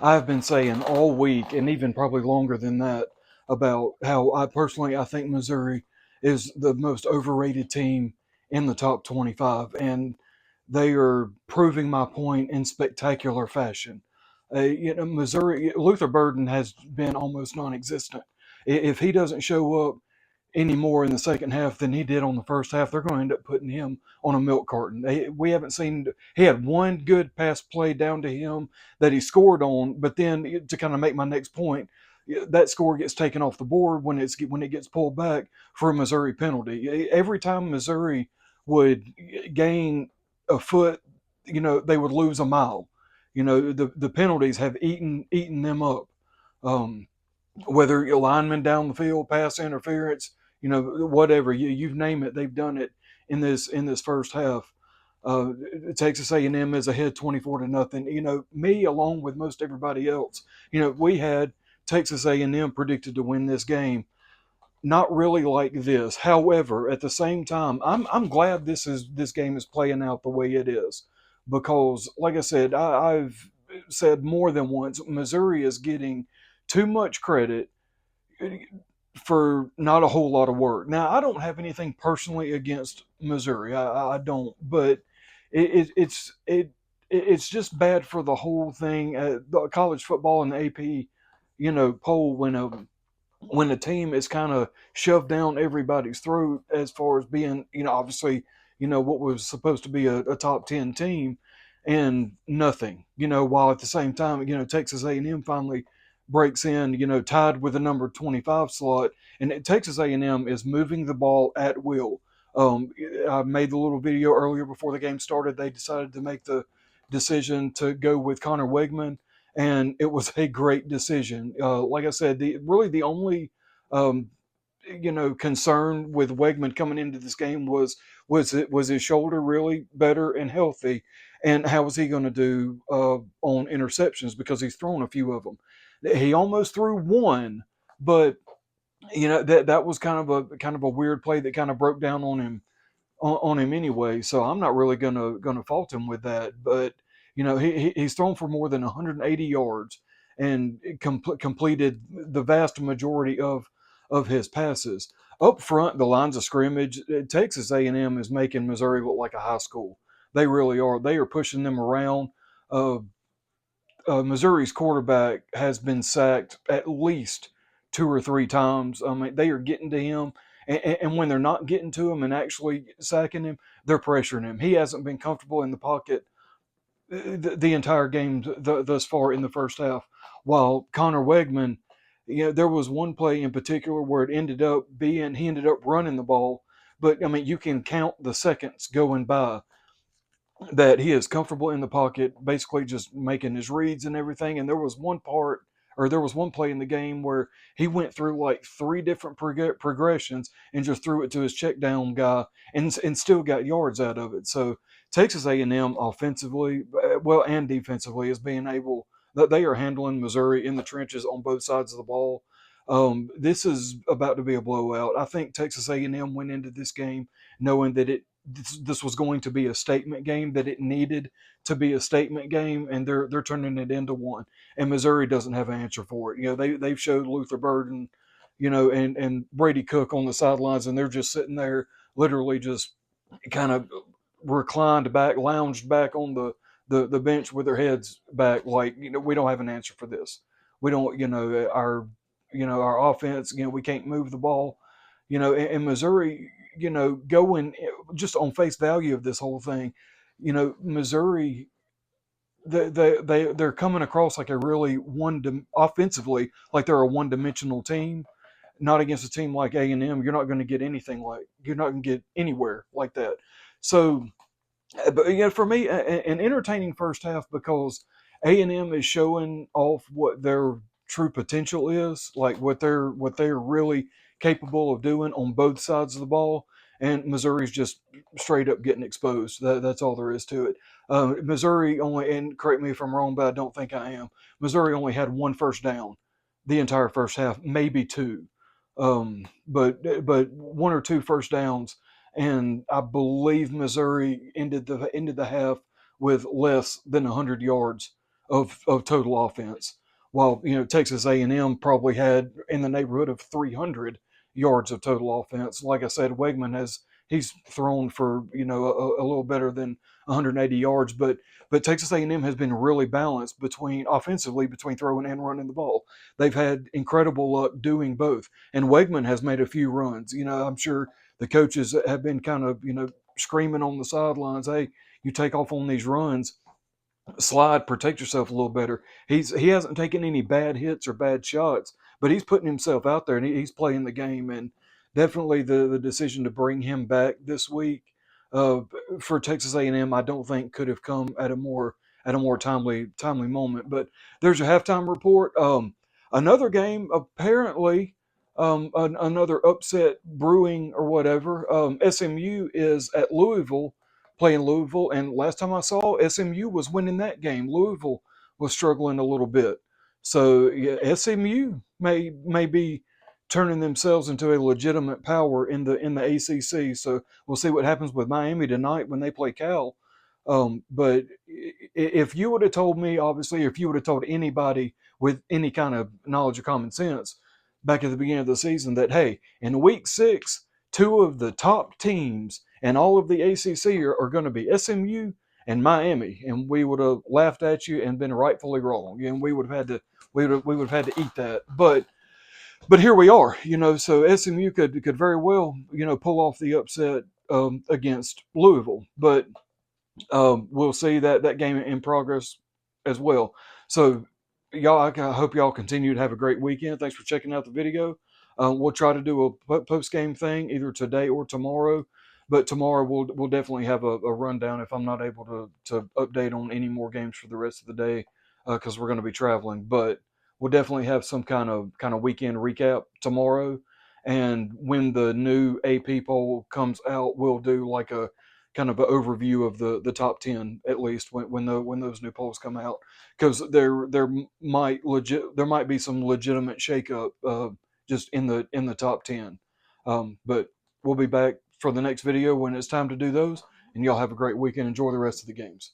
I've been saying all week, and even probably longer than that, about how I think Missouri is the most overrated team in the top 25, and they are proving my point in spectacular fashion. Missouri, Luther Burden has been almost non-existent. If he doesn't show up any more in the second half than he did on the first half, they're going to end up putting him on a milk carton. We haven't seen. He had one good pass play down to him that he scored on, but then to kind of make my next point, that score gets taken off the board when it gets pulled back for a Missouri penalty. Every time Missouri would gain a foot, they would lose a mile. The penalties have eaten them up. Um, Whether your lineman down the field, pass interference, whatever you name it, they've done it in this first half. Uh, Texas A&M is ahead 24-0. Me along with most everybody else. We had Texas A&M predicted to win this game. Not really like this. However, at the same time, I'm glad this game is playing out the way it is, because, like I said, I've said more than once, Missouri is getting too much credit for not a whole lot of work. Now, I don't have anything personally against Missouri. I don't, but it's just bad for the whole thing. The college football and the AP, poll when a team is kind of shoved down everybody's throat as far as being, obviously, what was supposed to be a top 10 team and nothing, while at the same time, Texas A&M finally breaks in, tied with the number 25 slot, and Texas A&M is moving the ball at will. I made the little video earlier before the game started. They decided to make the decision to go with Connor Wegman, and it was a great decision. Like I said, the only um, concern with Wegman coming into this game was his shoulder really better and healthy, and how was he going to do on interceptions, because he's thrown a few of them. He almost threw one, but that was kind of a weird play that kind of broke down on him anyway. So I'm not really gonna fault him with that. But he's thrown for more than 180 yards and completed the vast majority of his passes. Up front, the lines of scrimmage, Texas A&M is making Missouri look like a high school. They really are. They are pushing them around. Uh, Missouri's quarterback has been sacked at least two or three times. I mean, they are getting to him, and when they're not getting to him and actually sacking him, they're pressuring him. He hasn't been comfortable in the pocket the entire game thus far in the first half. While Connor Wegman, there was one play in particular where he ended up running the ball, but I mean, you can count the seconds going by that he is comfortable in the pocket, basically just making his reads and everything. And there was one play in the game where he went through like three different progressions and just threw it to his check down guy and still got yards out of it. So Texas A&M offensively, well, and defensively, is being able that they are handling Missouri in the trenches on both sides of the ball. This is about to be a blowout. I think Texas A&M went into this game knowing that this was going to be a statement game, that it needed to be a statement game, and they're turning it into one. And Missouri doesn't have an answer for it. They've showed Luther Burden, and Brady Cook on the sidelines, and they're just sitting there, literally just kind of reclined back, lounged back on the bench with their heads back, like, we don't have an answer for this. We don't, our offense, we can't move the ball, and Missouri, going just on face value of this whole thing, Missouri, they're coming across like a really offensively, like they're a one-dimensional team. Not against a team like A&M, you're not going to get anything like you're not going to get anywhere like that. So, but for me, an entertaining first half, because A&M is showing off what their true potential is, like what they're really capable of doing on both sides of the ball, and Missouri's just straight up getting exposed. That's all there is to it. Missouri only, and correct me if I'm wrong, but I don't think I am. Missouri only had one first down the entire first half, maybe two, but one or two first downs, and I believe Missouri ended the half with less than 100 yards of total offense. While Texas A&M probably had in the neighborhood of 300 yards of total offense. Like I said, Wegman he's thrown for a little better than 180 yards, but Texas A&M has been really balanced between offensively between throwing and running the ball. They've had incredible luck doing both, and Wegman has made a few runs. I'm sure the coaches have been kind of screaming on the sidelines, "Hey, you take off on these runs, slide, protect yourself a little better." He hasn't taken any bad hits or bad shots, but he's putting himself out there and he's playing the game. And definitely the decision to bring him back this week uh, for Texas A&M, I don't think could have come at a more timely moment. But there's your halftime report. Another game apparently. Another upset brewing or whatever. SMU is at Louisville, playing Louisville, and last time I saw, SMU was winning that game. Louisville was struggling a little bit, so yeah, SMU may be turning themselves into a legitimate power in the ACC. So we'll see what happens with Miami tonight when they play Cal. But if you would have told me, obviously, if you would have told anybody with any kind of knowledge or common sense back at the beginning of the season that, hey, in week 6, two of the top teams and all of the ACC are going to be SMU and Miami, and we would have laughed at you and been rightfully wrong, and we would have had to we would have had to eat that. But here we are, So SMU could very well pull off the upset against Louisville, but we'll see that game in progress as well. So, y'all, I hope y'all continue to have a great weekend. Thanks for checking out the video. We'll try to do a post game thing either today or tomorrow. But tomorrow we'll definitely have a rundown if I'm not able to update on any more games for the rest of the day because we're going to be traveling. But we'll definitely have some kind of weekend recap tomorrow. And when the new AP poll comes out, we'll do like a kind of an overview of the top 10 at least when those new polls come out, because there might be some legitimate shakeup just in the top 10. But we'll be back for the next video when it's time to do those, and y'all have a great weekend. Enjoy the rest of the games.